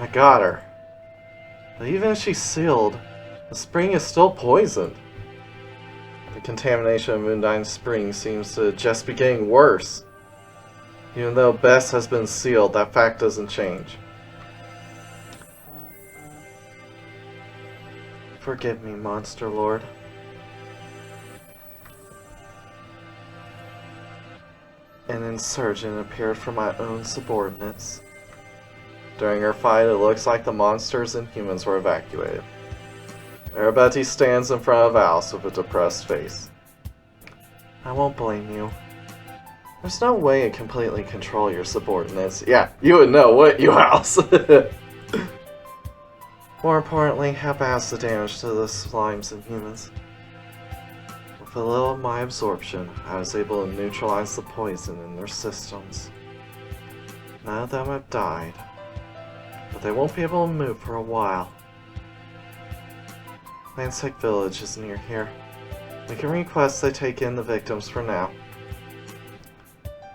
I got her. But even if she's sealed, the spring is still poisoned. The contamination of Moondyne's spring seems to just be getting worse. Even though Bess has been sealed, that fact doesn't change. Forgive me, Monster Lord. An insurgent appeared from my own subordinates. During our fight, it looks like the monsters and humans were evacuated. Arabeti stands in front of Alice with a depressed face. I won't blame you. There's no way to completely control your subordinates. Yeah, you would know, wouldn't you, Alice? More importantly, how bad's the damage to the slimes and humans? With a little of my absorption, I was able to neutralize the poison in their systems. None of them have died, but they won't be able to move for a while. Lansec Village is near here. We can request they take in the victims for now.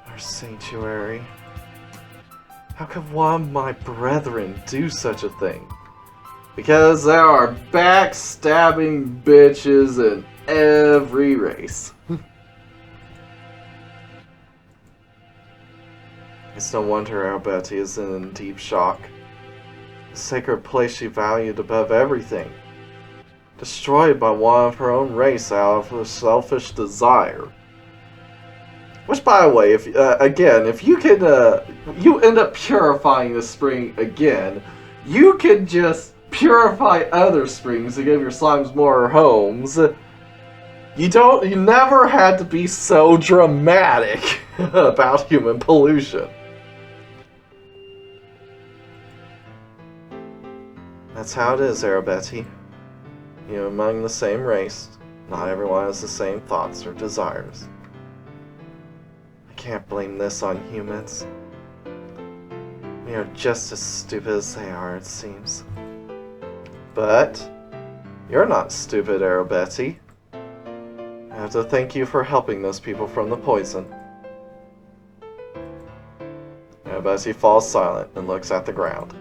Our sanctuary. How could one of my brethren do such a thing? Because there are backstabbing bitches in every race. It's no wonder Arabeti is in deep shock. The sacred place she valued above everything. Destroyed by one of her own race out of a selfish desire. Which, by the way, if you can, you end up purifying the spring again, you can just purify other springs to give your slimes more homes. You never had to be so dramatic about human pollution. That's how it is, Arabeti. You're among the same race. Not everyone has the same thoughts or desires. I can't blame this on humans. We are just as stupid as they are, it seems. But you're not stupid, Arabeti. I have to thank you for helping those people from the poison. Arabeti falls silent and looks at the ground.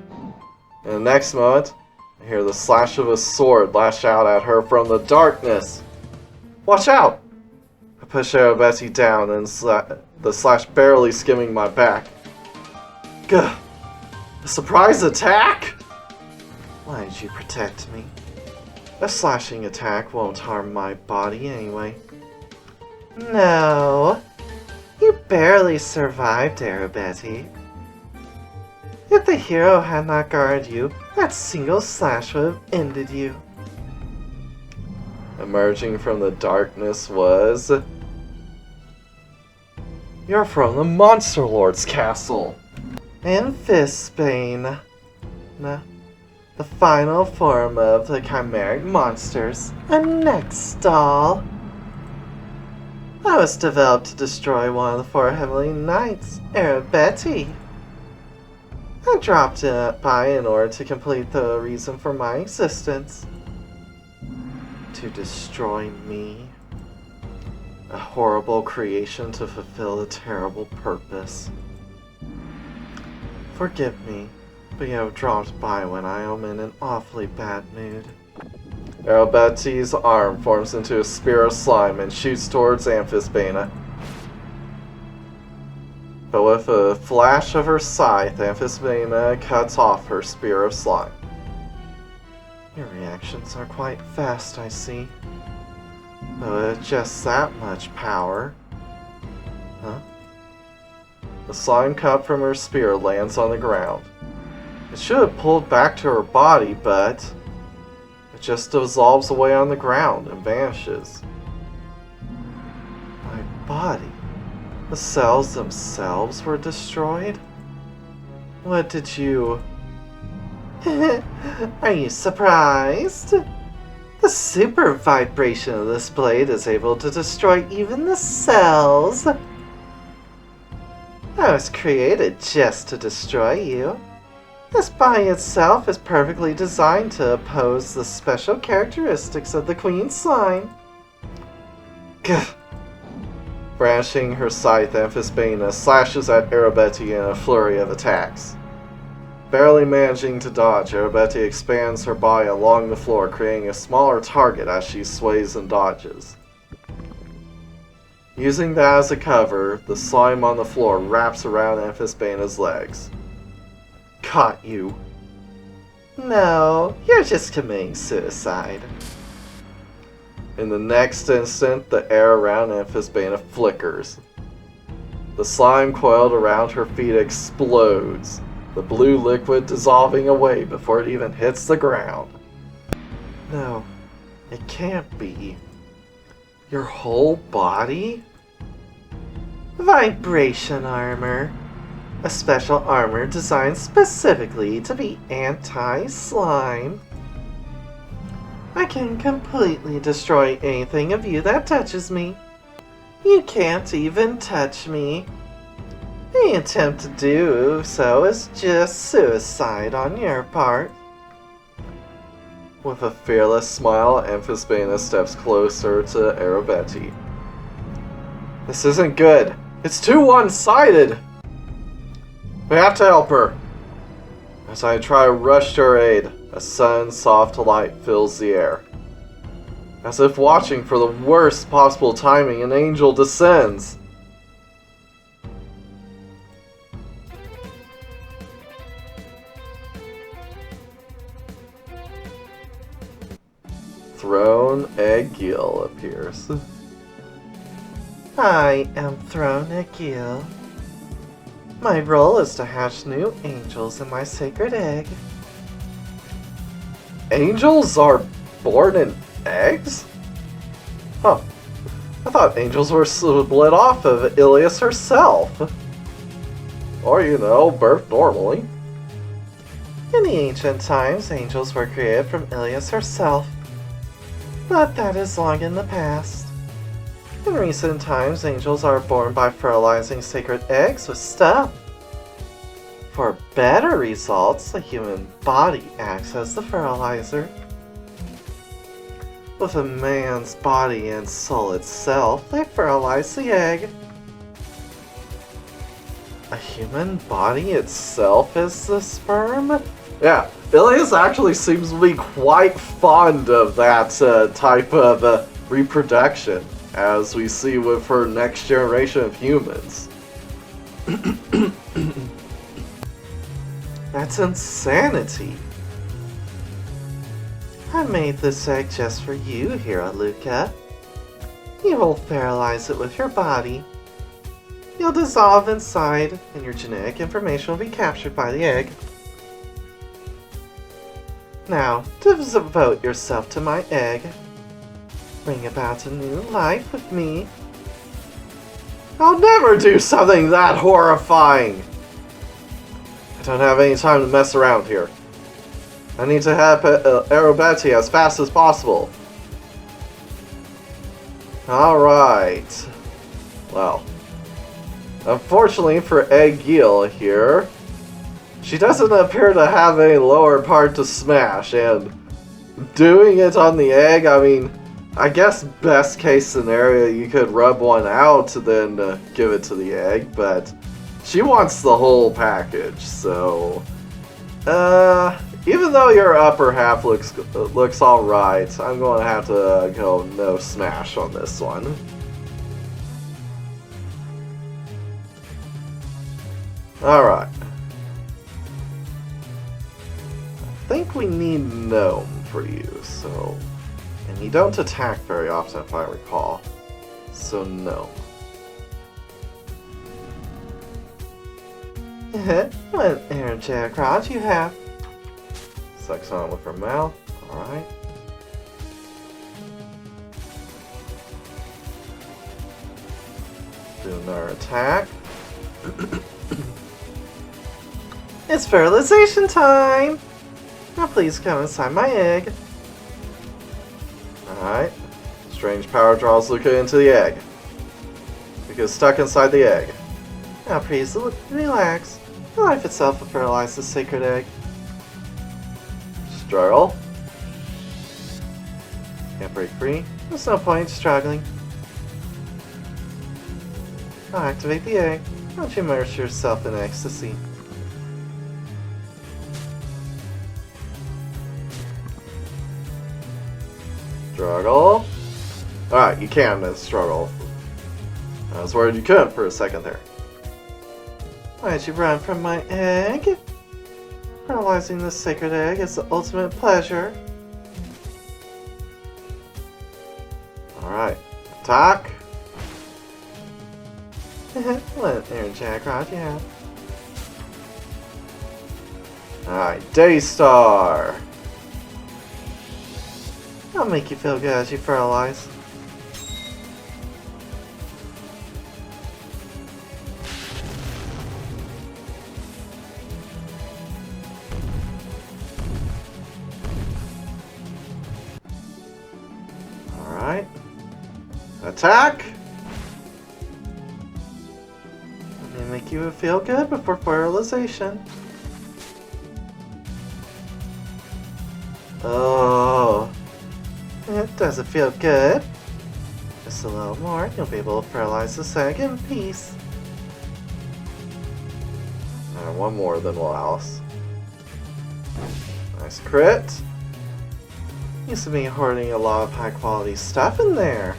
In the next moment, I hear the slash of a sword lash out at her from the darkness. Watch out! I push Arabeti down and the slash barely skimming my back. Gah! A surprise attack? Why did you protect me? A slashing attack won't harm my body anyway. No. You barely survived, Arabeti. If the hero had not guarded you, that single slash would have ended you. Emerging from the darkness was... You're from the Monster Lord's castle! And Fistbane. No. The final form of the chimeric monsters. A next doll. I was developed to destroy one of the 4 Heavenly Knights, Arabeti. I dropped it by in order to complete the reason for my existence. To destroy me. A horrible creation to fulfill a terrible purpose. Forgive me, but you have dropped by when I am in an awfully bad mood. Arabeti's arm forms into a spear of slime and shoots towards Amphisbana. But with a flash of her scythe, Amphisbana cuts off her spear of slime. Your reactions are quite fast, I see. But with just that much power... Huh? The slime cut from her spear lands on the ground. It should have pulled back to her body, but... it just dissolves away on the ground and vanishes. My body? The cells themselves were destroyed? What did you... Are you surprised? The super vibration of this blade is able to destroy even the cells. I was created just to destroy you. This body itself is perfectly designed to oppose the special characteristics of the Queen Slime. Gah. Brandishing her scythe, Amphisbana slashes at Arabeti in a flurry of attacks. Barely managing to dodge, Arabette expands her body along the floor, creating a smaller target as she sways and dodges. Using that as a cover, the slime on the floor wraps around Amphisbaena's legs. Caught you. No, you're just committing suicide. In the next instant, the air around Amphisbaena flickers. The slime coiled around her feet explodes, the blue liquid dissolving away before it even hits the ground. No, it can't be. Your whole body? Vibration armor. A special armor designed specifically to be anti-slime. I can completely destroy anything of you that touches me. You can't even touch me. Any attempt to do so is just suicide on your part. With a fearless smile, Amphisbaena steps closer to Arabette. This isn't good. It's too one-sided. We have to help her. As I try to rush to her aid, a sudden soft light fills the air. As if watching for the worst possible timing, an angel descends. Throne Egil appears. I am Throne Egil. My role is to hatch new angels in my sacred egg. Angels are born in eggs? Huh. I thought angels were split off of Ilias herself. Or, birthed normally. In the ancient times, angels were created from Ilias herself. But that is long in the past. In recent times, angels are born by fertilizing sacred eggs with stuff. For better results, the human body acts as the fertilizer. With a man's body and soul itself, they fertilize the egg. A human body itself is the sperm? Yeah, Ilias actually seems to be quite fond of that type of reproduction, as we see with her next generation of humans. That's insanity. I made this egg just for you, Hero Luca. You will fertilize it with your body. You'll dissolve inside, and your genetic information will be captured by the egg. Now, devote yourself to my egg. Bring about a new life with me. I'll never do something that horrifying! I don't have any time to mess around here. I need to have Arabette as fast as possible. Alright. Well. Unfortunately for Egil here, she doesn't appear to have a lower part to smash, and doing it on the egg, I mean, I guess best case scenario, you could rub one out to then give it to the egg, but she wants the whole package, so even though your upper half looks alright, I'm going to have to go no smash on this one. Alright. I think we need Gnome for you, so... And you don't attack very often, if I recall. So, Gnome. What energetic rod you have? Sucks on with her mouth. Alright. Do another attack. It's fertilization time! Now please come inside my egg. Alright. Strange power draws Luca into the egg. Luca's stuck inside the egg. Now please relax. The life itself will fertilize the sacred egg. Struggle. Can't break free. There's no point struggling. I'll activate the egg. Don't you immerse yourself in ecstasy. Struggle. Alright, you can struggle. I was worried you couldn't for a second there. Why'd you run from my egg? Fertilizing this sacred egg is the ultimate pleasure. Alright. Attack. What there, Jackrod, yeah. Alright, Daystar. I'll make you feel good as you fertilize. Alright. Attack! Let me make you feel good before fertilization. Oh. It doesn't feel good. Just a little more, and you'll be able to fertilize this egg in peace. And one more, then we'll Alice. Nice crit. Used to be hoarding a lot of high quality stuff in there.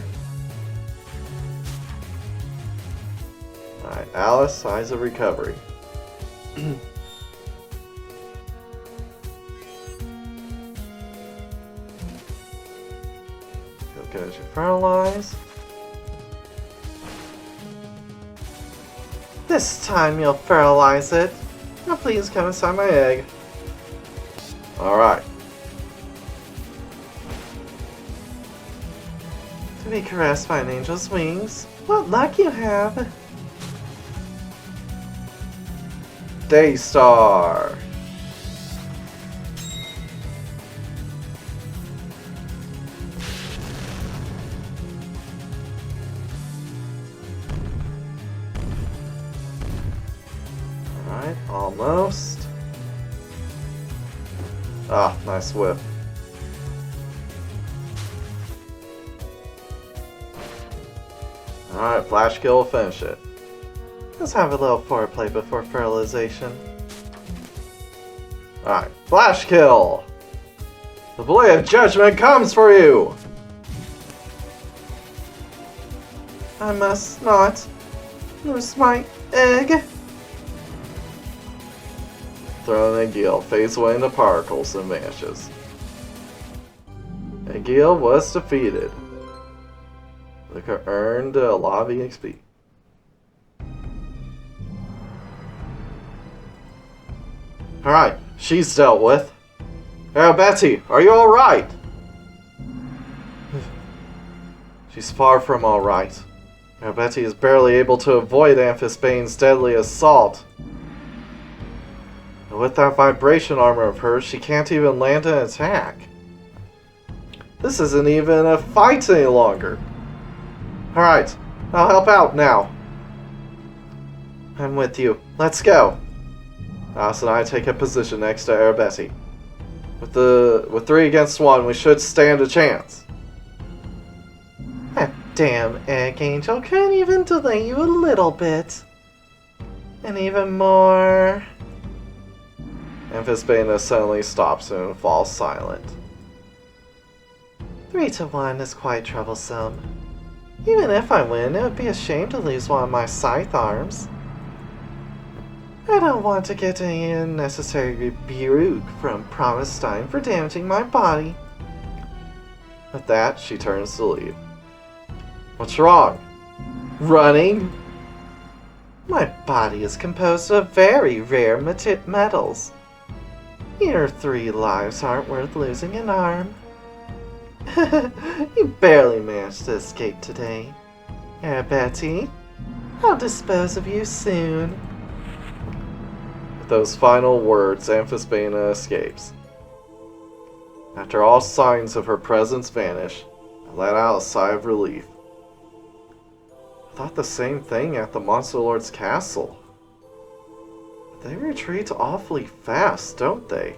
Alright, Alice, Signs of Recovery. Feel good as you fertilize. This time you'll fertilize it. Now please come inside my egg. Alright. To be caressed by an angel's wings. What luck you have! Daystar. Alright, almost. Ah, nice whip. Alright, flash kill will finish it. Let's have a little foreplay before fertilization. Alright, flash kill! The blade of judgment comes for you! I must not lose my egg. Thrown in Gil fades away into particles and vanishes. And Gil was defeated. Luca earned a lot of EXP. Alright, she's dealt with. Hey, Betty, are you alright? She's far from alright. Betty is barely able to avoid Amphisbane's deadly assault. And with that vibration armor of hers, she can't even land an attack. This isn't even a fight any longer. Alright, I'll help out now. I'm with you. Let's go. Alice and I take a position next to Arabeti. With 3 against 1, we should stand a chance. That damn egg angel can't even delay you a little bit. And even more. Amphisbane suddenly stops and falls silent. 3 to 1 is quite troublesome. Even if I win, it would be a shame to lose one of my scythe arms. I don't want to get any unnecessary rebuke from Promestein for damaging my body. With that, she turns to leave. What's wrong? Running? My body is composed of very rare metals. Your 3 lives aren't worth losing an arm. You barely managed to escape today. Betty, I'll dispose of you soon. With those final words, Amphisbane escapes. After all signs of her presence vanish, I let out a sigh of relief. I thought the same thing at the Monster Lord's castle. But they retreat awfully fast, don't they?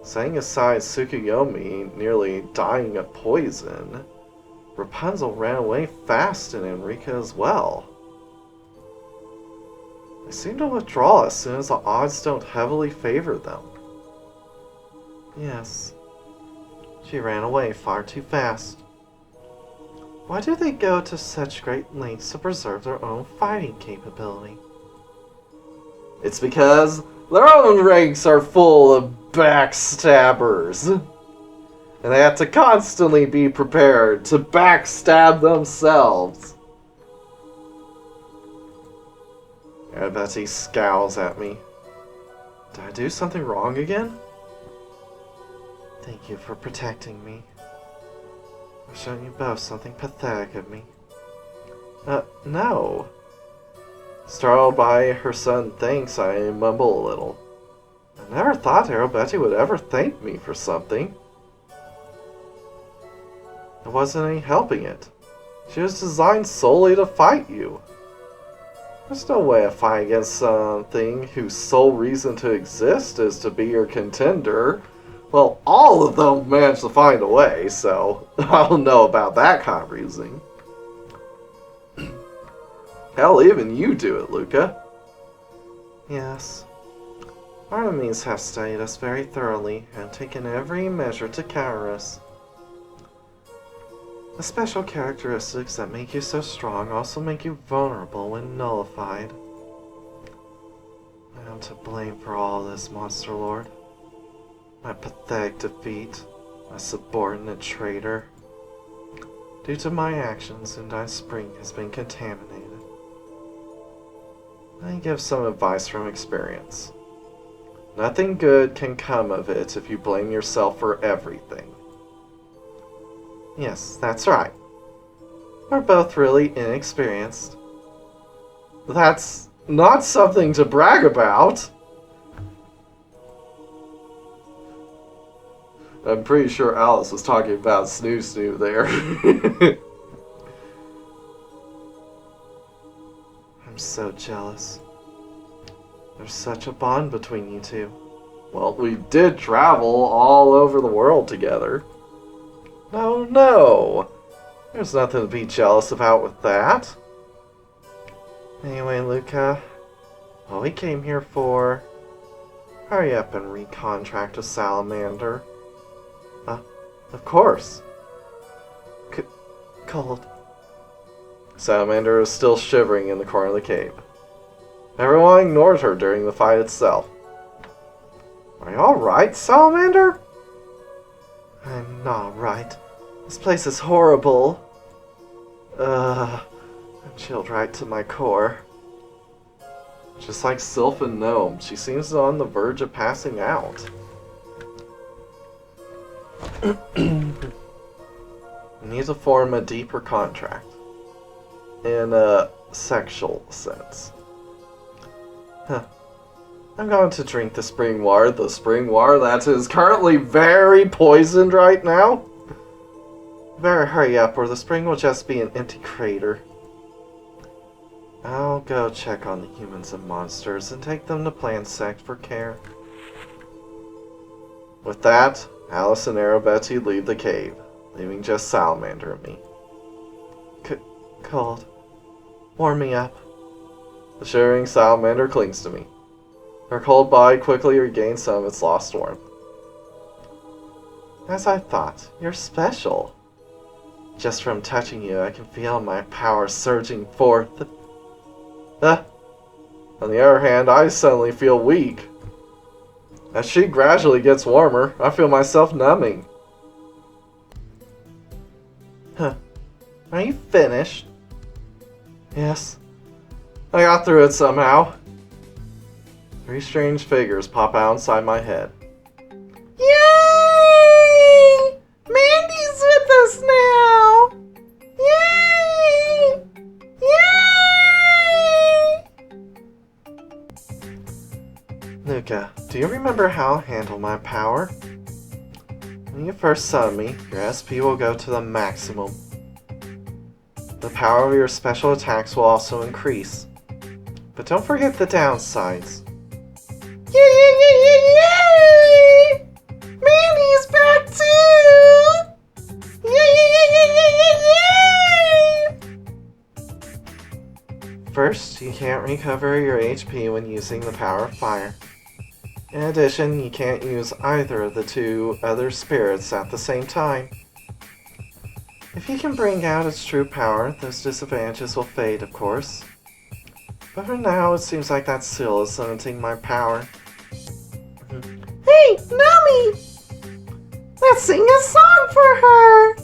Setting aside Tsukuyomi nearly dying of poison, Rapunzel ran away fast and Enrika as well. They seem to withdraw as soon as the odds don't heavily favor them. Yes, She ran away far too fast. Why do they go to such great lengths to preserve their own fighting capability? It's because their own ranks are full of backstabbers. And they have to constantly be prepared to backstab themselves. I bet he scowls at me. Did I do something wrong again? Thank you for protecting me. Or showing you both something pathetic of me. No. Startled by her sudden thanks, I mumble a little. I never thought Arabetty would ever thank me for something. There wasn't any helping it. She was designed solely to fight you. There's no way of fighting against something whose sole reason to exist is to be your contender. Well, all of them managed to find a way, so I don't know about that kind of reasoning. Hell, even you do it, Luca. Yes. Our enemies have studied us very thoroughly and taken every measure to counter us. The special characteristics that make you so strong also make you vulnerable when nullified. I am to blame for all this, Monster Lord. My pathetic defeat, my subordinate traitor. Due to my actions, Undyne Spring has been contaminated. I give some advice from experience. Nothing good can come of it if you blame yourself for everything. Yes, that's right. We're both really inexperienced. That's not something to brag about. I'm pretty sure Alice was talking about Snoo Snoo there. I'm so jealous. There's such a bond between you two. Well, we did travel all over the world together. No. There's nothing to be jealous about with that. Anyway, Luca, what we came here for... Hurry up and recontract with Salamander. Of course. Cold. Salamander is still shivering in the corner of the cave. Everyone ignored her during the fight itself. Are you alright, Salamander? I'm not alright. This place is horrible. I'm chilled right to my core. Just like Sylph and Gnome, she seems on the verge of passing out. We need to form a deeper contract. In a sexual sense. I'm going to drink the spring water. The spring water that is currently very poisoned right now. Better hurry up or the spring will just be an empty crater. I'll go check on the humans and monsters and take them to Plant Sect for care. With that, Alice and Arabetty leave the cave, leaving just Salamander and me. Cold. Warm me up. The shivering Salamander clings to me. Her cold body quickly regains some of its lost warmth. As I thought, you're special. Just from touching you, I can feel my power surging forth. On the other hand, I suddenly feel weak. As she gradually gets warmer, I feel myself numbing. Are you finished? Yes. I got through it somehow. 3 strange figures pop out inside my head. Yay! Mandy's with us now! Yay! Yay! Luca, do you remember how I'll handle my power? When you first summon me, your SP will go to the maximum. The power of your special attacks will also increase. But don't forget the downsides. Yay! Mandy's back too! Yay! First, you can't recover your HP when using the power of fire. In addition, you can't use either of the two other spirits at the same time. If you can bring out its true power, those disadvantages will fade, of course. But for now, it seems like that seal is limiting my power. Hey, Nami! Let's sing a song for her!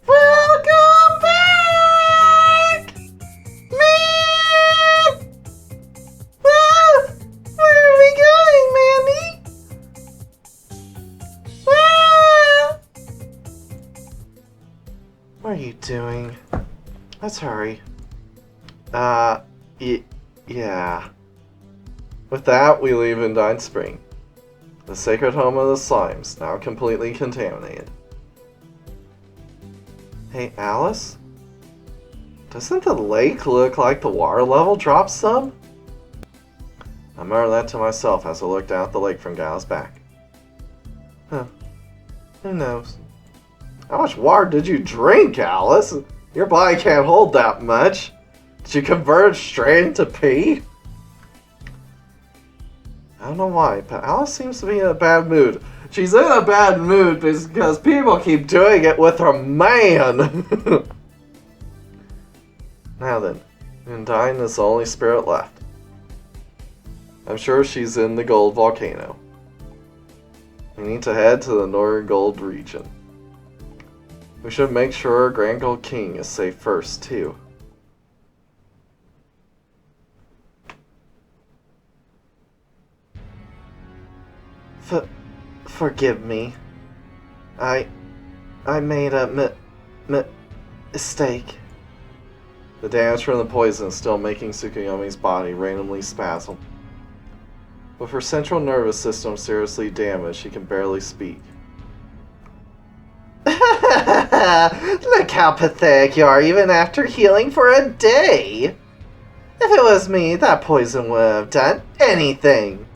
Welcome back! Man! Ah, where are we going, Mandy? Ah! What are you doing? Let's hurry. Yeah. With that, we leave Undyne Spring, the sacred home of the slimes, now completely contaminated. Hey, Alice? Doesn't the lake look like the water level dropped some? I murmured that to myself as I looked down at the lake from Gal's back. Huh. Who knows? How much water did you drink, Alice? Your body can't hold that much. Did you convert it straight into pee? I don't know why, but Alice seems to be in a bad mood. She's in a bad mood because people keep doing it with her man. Now then, Undyne is the only spirit left. I'm sure she's in the Gold Volcano. We need to head to the Northern Gold region. We should make sure Grand Gold King is safe first, too. Forgive me. I made a mistake. The damage from the poison is still making Tsukuyomi's body randomly spasm. With her central nervous system seriously damaged, she can barely speak. Look how pathetic you are even after healing for a day! If it was me, that poison would have done anything!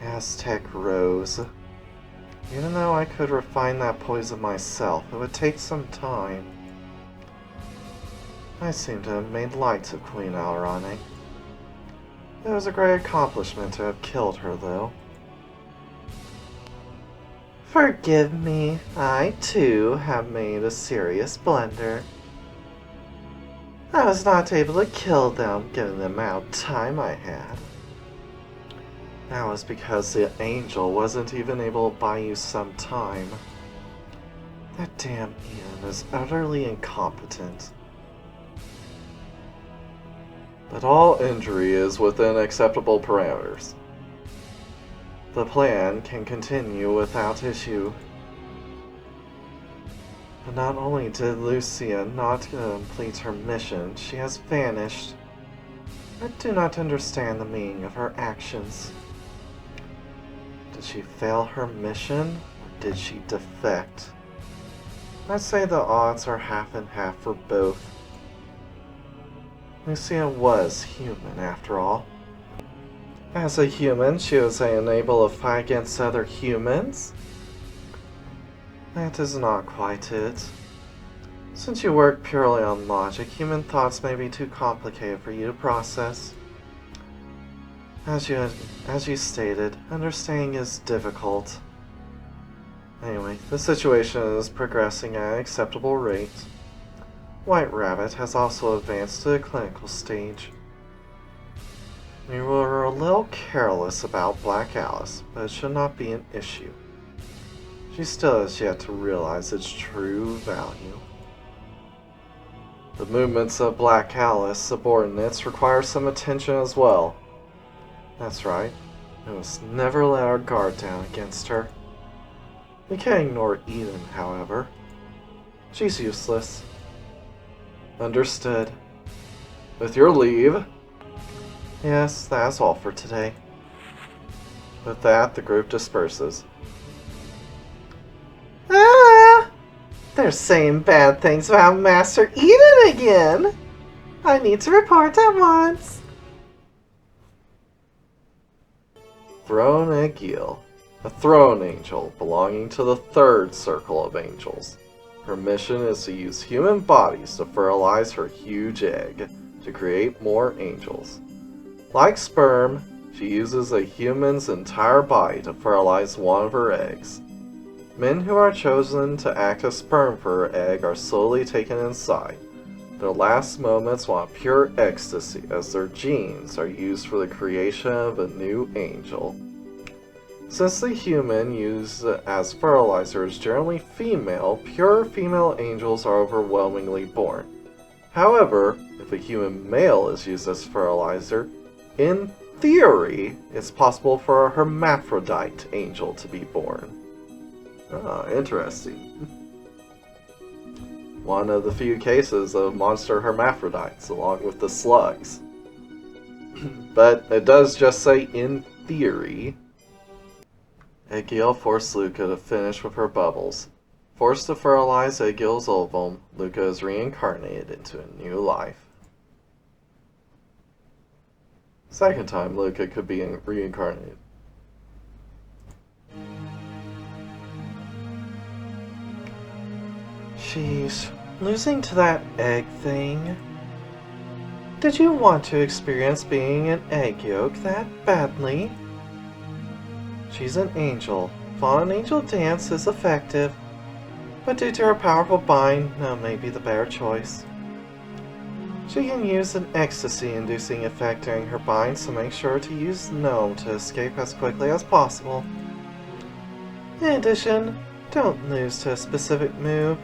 Aztec Rose. Even though I could refine that poison myself, it would take some time. I seem to have made light of Queen Alarane. It was a great accomplishment to have killed her, though. Forgive me, I too have made a serious blunder. I was not able to kill them, given the amount of time I had. That was because the angel wasn't even able to buy you some time. That damn Ian is utterly incompetent. But all injury is within acceptable parameters. The plan can continue without issue. But not only did Lucia not complete her mission, she has vanished. I do not understand the meaning of her actions. Did she fail her mission, or did she defect? I'd say the odds are half and half for both. Lucia was human, after all. As a human, she was unable to fight against other humans. That is not quite it. Since you work purely on logic, human thoughts may be too complicated for you to process. As you stated, understanding is difficult. Anyway, the situation is progressing at an acceptable rate. White Rabbit has also advanced to the clinical stage. We were a little careless about Black Alice, but it should not be an issue. She still has yet to realize its true value. The movements of Black Alice subordinates require some attention as well. That's right, we must never let our guard down against her. We can't ignore Eden, however. She's useless. Understood. With your leave. Yes, that's all for today. With that, the group disperses. Ah! They're saying bad things about Master Eden again! I need to report at once! Throne Agil, a throne angel belonging to the third circle of angels. Her mission is to use human bodies to fertilize her huge egg to create more angels. Like sperm, She uses a human's entire body to fertilize one of her eggs. Men who are chosen to act as sperm for her egg are slowly taken inside. Their last moments want pure ecstasy as their genes are used for the creation of a new angel. Since the human used as fertilizer is generally female, pure female angels are overwhelmingly born. However, if a human male is used as fertilizer, in theory, it's possible for a hermaphrodite angel to be born. Ah, interesting. One of the few cases of monster hermaphrodites, along with the slugs. But it does just say in theory. Egil forced Luca to finish with her bubbles. Forced to fertilize Egil's ovum, Luca is reincarnated into a new life. Second time Luca could be reincarnated. Sheesh, losing to that egg thing. Did you want to experience being an egg yolk that badly? She's an angel. Fallen angel dance is effective, but due to her powerful bind, no may be the better choice. She can use an ecstasy-inducing effect during her bind, so make sure to use Gnome to escape as quickly as possible. In addition, don't lose to a specific move,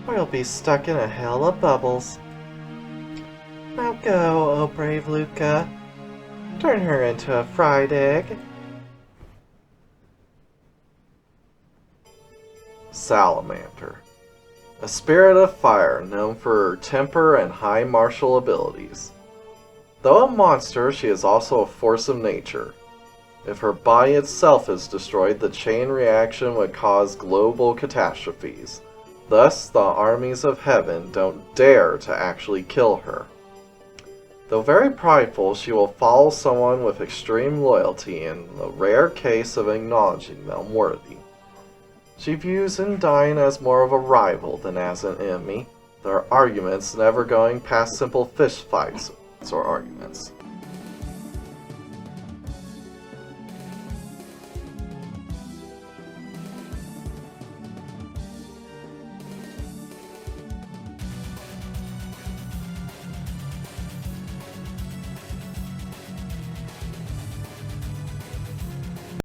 or you'll be stuck in a hell of bubbles. Now go, oh brave Luca. Turn her into a fried egg. Salamander. A spirit of fire known for her temper and high martial abilities. Though a monster, she is also a force of nature. If her body itself is destroyed, the chain reaction would cause global catastrophes. Thus, the armies of heaven don't dare to actually kill her. Though very prideful, she will follow someone with extreme loyalty in the rare case of acknowledging them worthy. She views Undyne as more of a rival than as an enemy, their arguments never going past simple fist fights or arguments.